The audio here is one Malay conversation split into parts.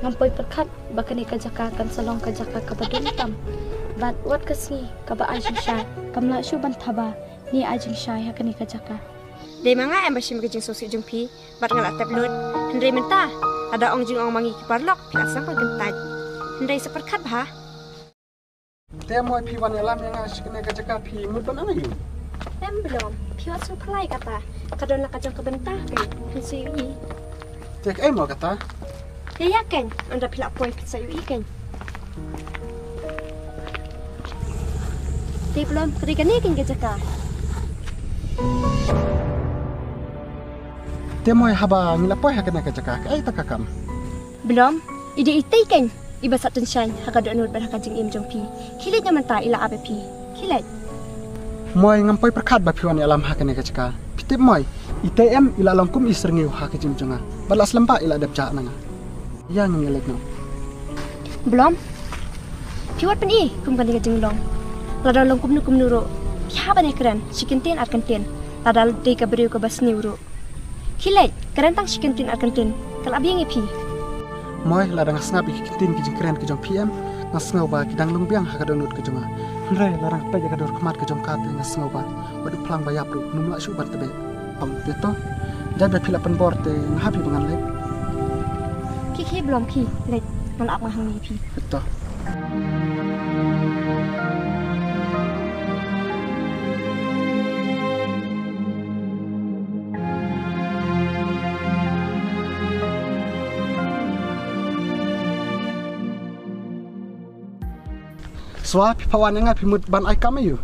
ngampoi perkat bakani kajaka kan salong kajaka kabadun tam bat wat kasni kaba ajing sha kamla shu ban thaba ni ajing sha ya kani kajaka de manga em bashim kajing sosi jung pi bat ngala tablut hendrai menta ada ong jing ong mangi kiparlok pilat sang pagentaj hendrai seperkat bah te moi pi wan alam yang asikne kajaka pi mut ban ana yu em belum pi wat sung pelai kata kadon la kajang kebentah kai hensi wi tek ai mo kata ya kan anda pilak poin saya ikan di belum kerikan ni kan kejaka te moi haba ngila poi hakana kajaka ai takakam belum ide itai kan iba sat tension hakad anur ber hakajing im jongpi kilit nyaman ta ila abepi kilit moi ngampoi perkat ba piwan alam hakana kajaka pitip moi ITM ila langkum isrengiu hakajim jonga balas lempa ila dapja nanga yang ngelek no belum piwat pen kum kan kajing long lada longkum nu kum nuro kya bane keren sikintin at kantin lada de ka beriu ka bas niuro kilit keren tang sikintin at kantin kal abi ngi pi moi lada ngasngap ikitin kijing keren kijong PM ngasngau ba kidang lungbiang hakadonut kejonga hre larang pe jakador kmat kejong kate ngasngau ba wadu plang ba yapru numla shu bar tebe pam teto jabe pila pen borte ngahapi bangan lek ki belum ki lek man ap mahang ni pi betul Swa pipawan nga pimut ban ai kamayu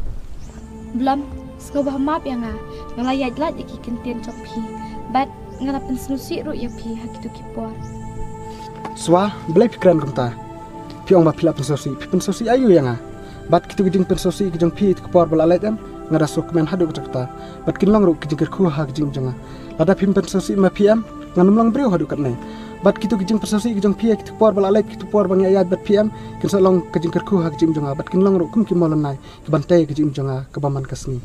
belum skobah map yang ngalayat lat iki kentien chopi bat ngalapen snusi ru ya pi hakitu kipor Swa belai pikiran kumta piong ba pila pensosi pensosi ayu yang bat kitu gijing pensosi gijong pi kepor balalait em ngada sok men hadu kata bat kinlong ru gijing kerku ha gijing jonga lada pim pensosi ma PM nganum long brio hadu katne bat kitu gijing pensosi gijong pi kitu kepor balalait kitu por bang ayat bat PM kin salong gijing kerku ha gijing jonga bat kinlong ru kum kimolon nai kebantai gijing jonga kebaman kasni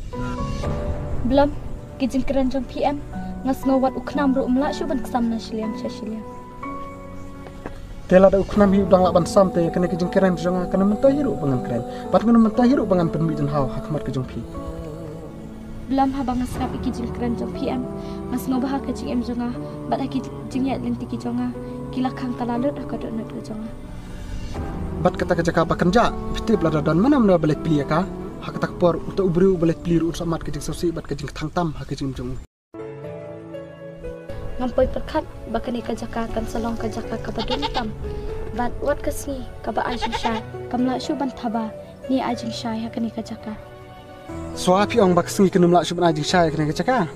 belum gijing keren jong PM ngas ngawat uknam ru umla shu ban ksam na shiliam shiliam Tela da uknam hi udang laban samte kena kijing keren jonga kena mentah hiru bangan keren bat kena mentah hiru bangan penmidin haw hakmat kijong pi belum haba ngas ngap kijing keren jong PM ngas ngobah kijing em jonga bat kijing ya lenti kijonga kila khang talalut hakadonut jonga bat kata kejaka bakenja pitip lada dan mana balek piliya ka hakatak por uta ubru balek pilir samat kijing sosi bat kijing tangtam hakijing jong ngampoi perkat bakani kajaka kan salong kajaka kabadun tam bat wat kasni kaba ajing sha kamla shu ban thaba ni ajing sha ya kani kajaka Swa piong baksingi kenumla shu ban ajing sha ya kani kajaka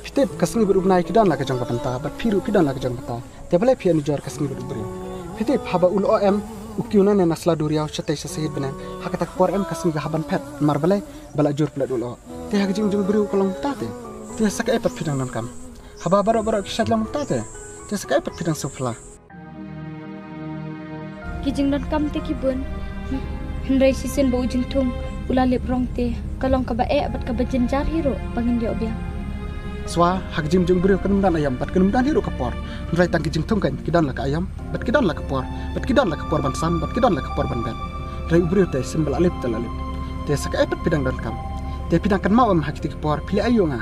pitip kasni berubnai kidan la kajong kapenta bat piru kidan la kajong peta tebale pian jor kasni berubri pitip haba ul OM ukiuna ne nasla duriau chatai sahid bena hakatak por em kasni ga haban pet marbale bala jur plat ulo te hakijing jung beriu kolong tate te saka epat pidang nan kam haba barok kisat lam tate te saka epat pidang sufla kijing nan kam te kibun hendrai sisen bau jingtung ula lip rong te kalong kaba bat kaba jenjar hiro bangin dia obia Swa hakijing jung beriu kenum dan ayam bat kenum dan hiru kapor hendrai tang kijing tung kan kidan la ka ayam bat kidan la kapor bat kidan la kapor ban sam bat kidan la kapor ban ben rai beriu te simbal alip telalip te saka epat pidang dan kam te pidang kan mau am hakiti kapor pilih ayu nga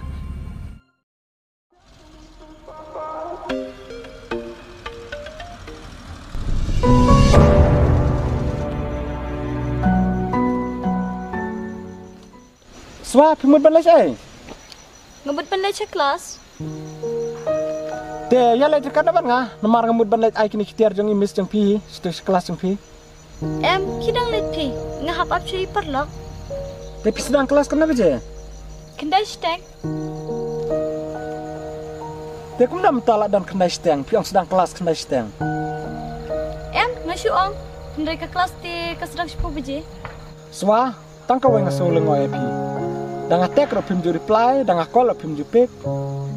Swa pimut ban lai ngebut pandai cek kelas te ya lai terkada ban nga nomar ngemut ban lai ai kini kitiar jong imis jong pi stus kelas jong pi em kidang let pi ngahap ap chui perlok te pi sedang kelas kenapa je kendai stek te kum dah mentala dan kendai steng piong sedang kelas kendai steng em ngashu ong hendrai ke kelas te kesedang 10 biji Swa tangka wenga soleng oi pi danga tek ro pim ju reply danga call pim ju pick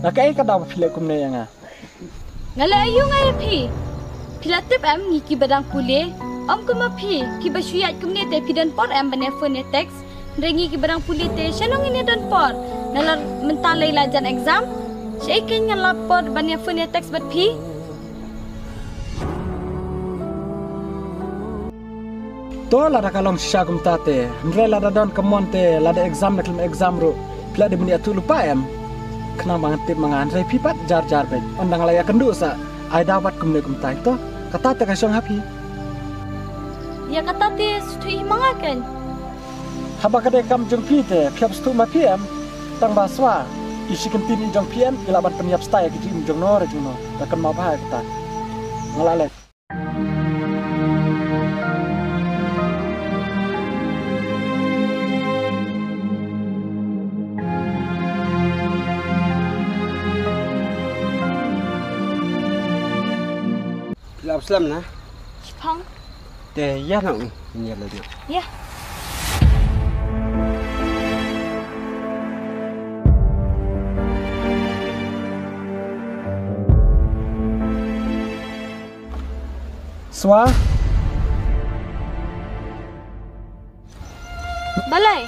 na kai ka daw phile kum ne yanga ngala ayu ngai pi pilatip em ngiki badang pule om kuma pi ki basuyat kumne te pidan por em bane phone text rengi ki badang pule te shalong ini dan por nalar mentalai lajan exam syaikin ngalapor bane phone text bat pi To lada kalong sya kumta te. Ndre lada don kemon te lada exam nak lem exam ro. Pila de bini atu lupa em. Kena banget tip mangan Ndre pipat jar ben. Ondang laya kendu sa. Ai dapat kumne kumta to. Kata te kasong happy. Ya kata te stui mangakan. Haba kade kam jong pi te phiap stu ma pm. Tang baswa. Isi kentin jong pm ilaban penyiap stay ki jong no re jong no. Takan mau bahaya kita. Ngalale. Làm slam na. Chipang. Te ya na ni la dia. Ya. Swa. Balai.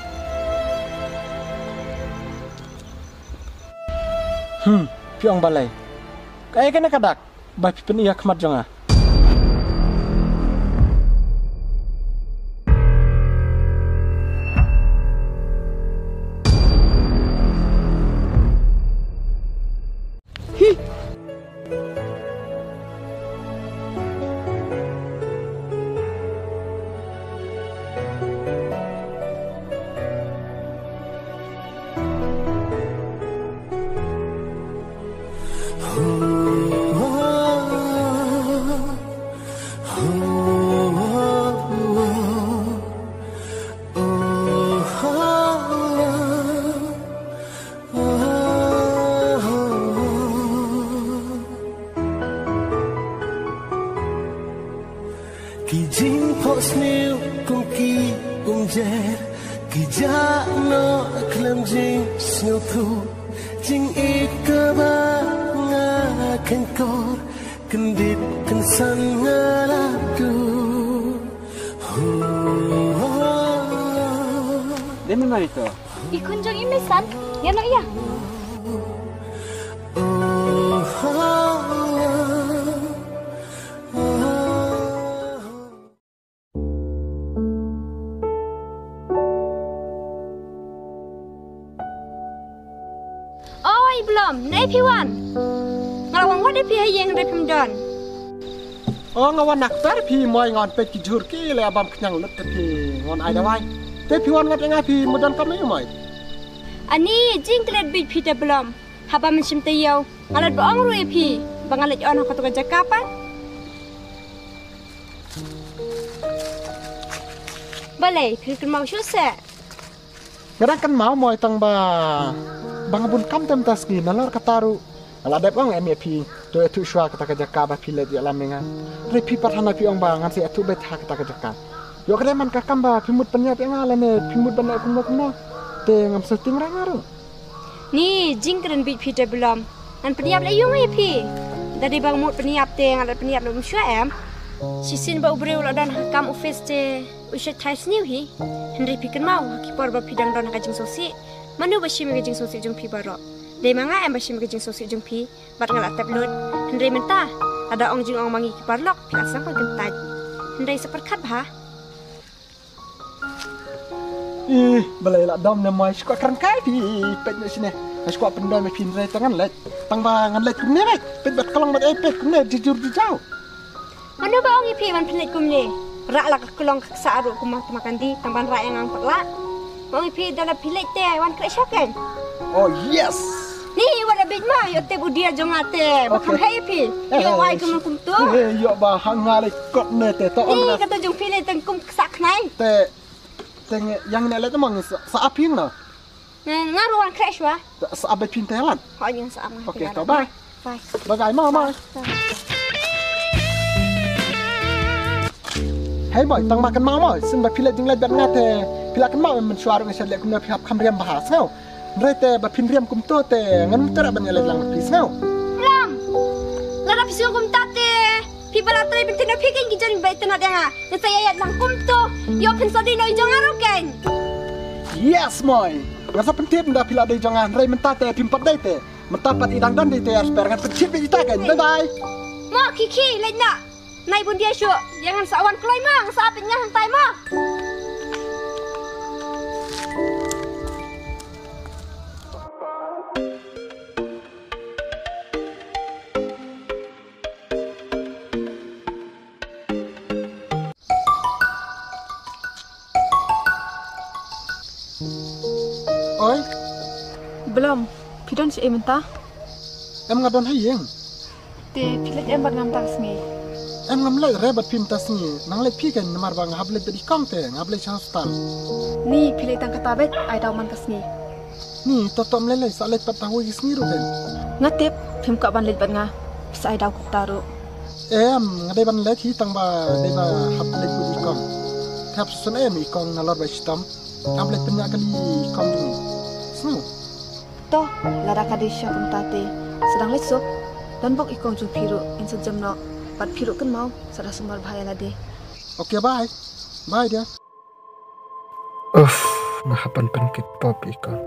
Piong balai. Kaya kena kadak. Bai pipen iya kemat jonga. Ki jing pos niu kung ki kung je Ki ja no klem jing snow thu Jing ikaba nga ken kor Kendit ken san nga la du Demi marito. Ikun jong imisan. Ya no ya. Oi, belum. Nai piwan. Ngalawang wat pi hayeng dai pimdon. Oh ngawan nak per pi moy ngon pet ki jur ki le abam knyang lut te pi ngon ai dawai. Te pi wan ngat nga pi mudan kam ni moy. Ani jing klet bit pi te belum. Haba mensim te yau. Ngalat baong rui pi. Bangalat on ko to jakapan. Balai, pi mau syuse. Ngada kan mau moy tang ba bangabun kam tem taski nalor kataru. Ala dep ong MEP to etu shwa kata ka jakka ba pile di alam menga. Re pi pathana pi ong ba ngan se etu bet ha kata ka jakka. Yo kre man ka kamba pimut penyap yang ala ne pimut ban kun no. Te ngam se ting rangaru. Ni jing kren bit pi te belum. An peniap la yung ai pi. Dari bang mut peniap te ngalat peniap lu syua em. Sisin ba ubreu la dan kam office te ushat thai sniu hi. Henry pi kan mau ki por ba pidang don ka jing sosi. Manu ba shim ka jing sosi jung pi baro. Dei manga em ba shim ka jing sosi jung pi. Bat ngalat tap lut. Henry menta ada ong jing ong mangi ki parlok pila sang kan kentaj. Henry seperkat ba. Ih, balai la dom ne moy skwa kran kai pi pet ne sine. Skwa pendai me pin re tangan let. Tang ba ngan let kun ne re. Pet bat kalong bat epet kun ne jujur di jauh. Manu ba ong ipi man pelit kum ni. Rak la ka kelong sa aru kumah makan di tamban rak yang ang pakla. Ong ipi dalam pelit te wan krek syakan. Oh yes. Ni wala bit ma yo te budia jongate. Bakam hai ipi. Yo wai kum kum tu. Eh yo ba hangale kot ne te to on. Ni kata jong pelit teng kum sak nai. Te teng yang ne let mang sa aping no. Ngaru wan krek shwa. Sa abe pin telan. Ha yang sa amah. Okey, to bye. Bye. Bye bye ma. Hey boy, tang makan mau boy. Sin ba pila jing let bat ngate. Pila kan mau men suaru nge sedle kum phap kham riam bahas ngau. Rete ba pin riam kum to te ngan tera ban let lang please ngau. Lam. Lara pisu kum tate. Pi bala tre bin tena pikin ki jan bai tena danga. Ne saya yat lang kum to. Yo pen sadi no jong aru ken. Yes moy. Ngasa pentip nda pila de jangan rei menta te pimpat dai te. Mentapat idang dan de te asper ngan pencip di ta kan. Bye bye. Ma kiki let na. Nai bun dia syuk, jangan sawan kelai mang, saatnya hantai mah. Oi, Belum. Pidon si minta. em ngadon hayeng. Te pilet em bang ngam tas ngi. Em ngam lai rebat pim tas ni, nang lai pi kan namar bang hable bedi kong te, ngable hospital. Ni pilet tang katabet ai daw man tas ngi. Ni totom lele sa lai pat tahu is ni ro kan. Ngatep pim ka ban let ban nga. Sa ai daw ku taru. Em ngadai ban lai thi tang ba dei ba hable bedi kong. Kap sun em i kong nalor ba stam. Hable penya kali kong ni. Snu. To lara ka di sya kum tate. Sedang let sok. Dan bok ikong ju piru in sejam no. Pat piru kan mau sada sumber bahaya la de. Oke, bye. Bye dia. Ngahapan penkit pop ikon.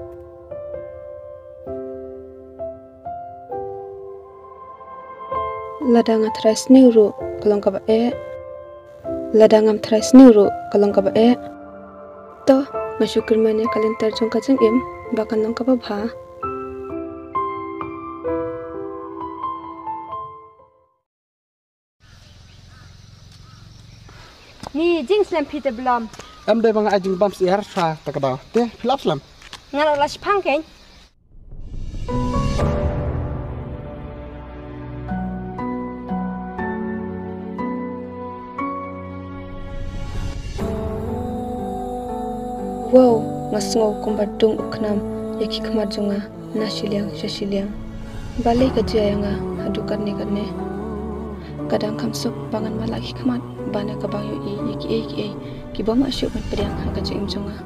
Ladang athras niuru kalong ka ba e. Ladang am thras niuru kalong ka ba e. To masyukur mane kalentar jong ka jeng im bakan long ka ba bha. Ni jing slam pita belum. Em dei bang ajing bams er sa takada. Te filap slam. Ngan olah sipang ken. Wow, ngasngo kumbadung uknam yaki kemar jonga nashiliang shashiliang. Balai kajaya nga hadukan ni karne. Kadang kamsuk bangan malaki kemat bana kabang yoi yaki ki bama syuk mat periang hangka jing jonga.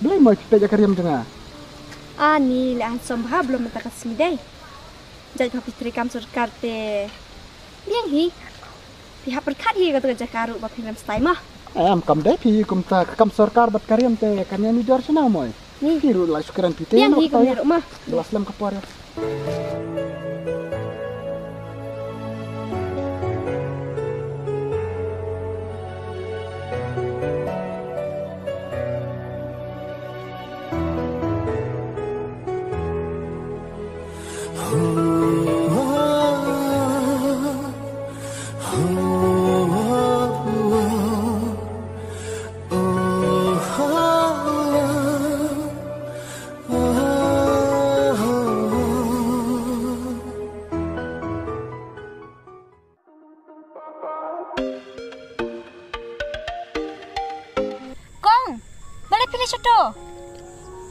Belai mau kita jakariam tengah. Ni le an sombha belum matakas smidai. Jai ka pitri kam sarkar te. Biang hi. Pihak perkat hi ka jakaru ba film style mah. Em kam dei pi kum ta kam sarkar bat kariam te kanya ni dor sana moy. Ni kiru la syukuran pite. Biang hi ka ni rumah. Belas lam kapar.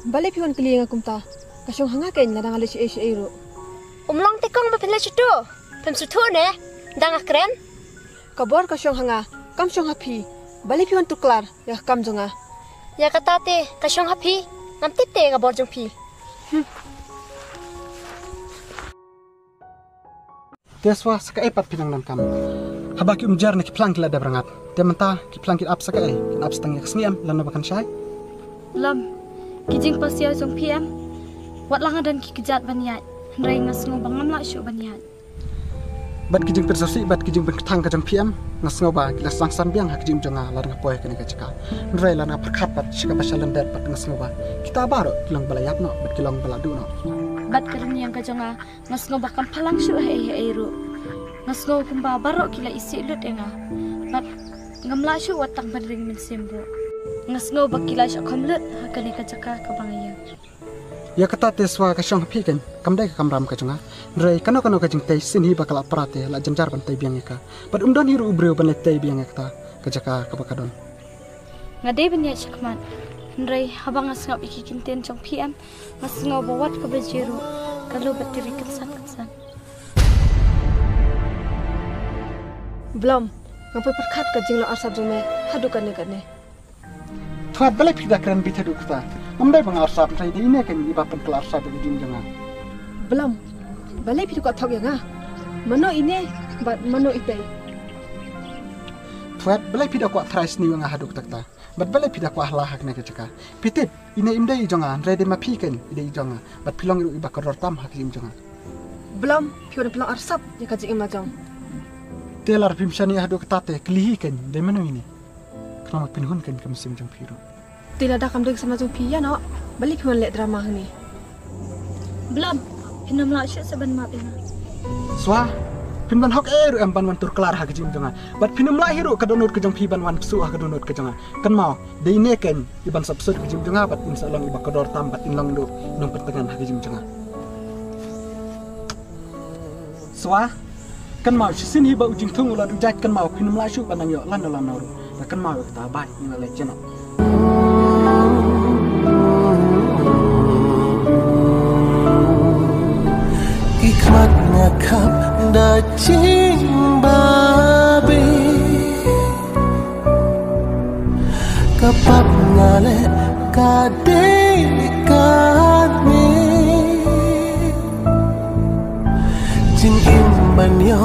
Balai piwan keli nga kumta. Kasyong hanga ken ladang ali si ero. Umlong tekong ba pinla situ. Pem sutu ne. Dang akren. Kabor kasyong hanga. Kam syong happy. Balai piwan tuklar ya kam jonga. Ya kata te kasyong happy. Ngam tip te ga bor jong pi. Teswa sakai pat pinang nan kam. Habaki umjar ne kiplang kila da berangat. Dia mentah kiplang kit ap sakai. Kin ap setengah kesniam lana bakan syai. Lam. Kijing pasya jong PM. Wat langa dan ki kejat banyat. Hendrai ngasngo bangam la syuk banyat. Bat kijing persosi bat kijing berketang ka jong PM. Ngasngo ba kila sangsan biang hak kijing jonga lar ngapoy kani ka ceka. Hendrai lana perkat bat syika basalan dat bat ngasngo ba. Kita baro kilang balayap no bat kilang baladu no. Bat karni yang kajonga ngasngo bakam palang syuk hei ru. Ngasngo kumba baro kila isi lut enga. Bat ngamla syuk watang badring min sembro. Ngasngo bakila syuk kamlut hakani ka ceka ka bangaya. Ya kata teswa ka syong hapi kan kamdai ka kamram ka jonga. Hendrai kano ka jing tei sin hi bakal aprate la janjar ban tei biang ka. Bat umdon hiru ubreu ban tei biang ka ka jaka ka bakadon. Ngadai banyat syakman. Hendrai habang ngasngau iki kinten jong PM. Ngasngau bawat ka bajiru. Kalau batiri kensan. Belum. Ngapai perkat ka jing lo arsab jome hadukan ni kan ne. Tuat balai pida keren bita du kita. Namdai bang arsab trai de ine kan iba pen kelar arsab de jing jonga. Belum. Balai pitu ka thok yang mano ine bat mano itai. Tuat balai pida ko thrais ni nga haduk takta. Bat balai pida ko ahlah hak ne ka ceka. Pitip ine imdai jonga rai de mapi kan ide jonga. Bat pilong iru iba koror tam hak jing jonga. Belum. Piwan pelong arsab ya ka jing imajong. telar pimshani hadu ketate kelihi kan dari mana ini kenapa pinhun kan ke musim jang piru Tila dah kamdeng sama tu pia no. Balik huan lek drama ni. Belum. Pinam lah syuk saban mak pina. Swa pinban hok eru em ban wan tur kelar ha kejim jonga bat pinam la hiru kadonot ke jang pi ban wan su ha kadonot ke jonga kan mau de ine kan iban sabsud kejim jonga bat insyaallah iba kador tam bat inlang do nong pentengan ha kejim jonga Swa kan mau sin hiba ujing tung ulah dujat kan mau pinam la syuk banang yo lan dalam nauru kan mau ta bai ni la jeno Hikmat ngakap da cing babi Kapap ngale kade kami Jing imban yo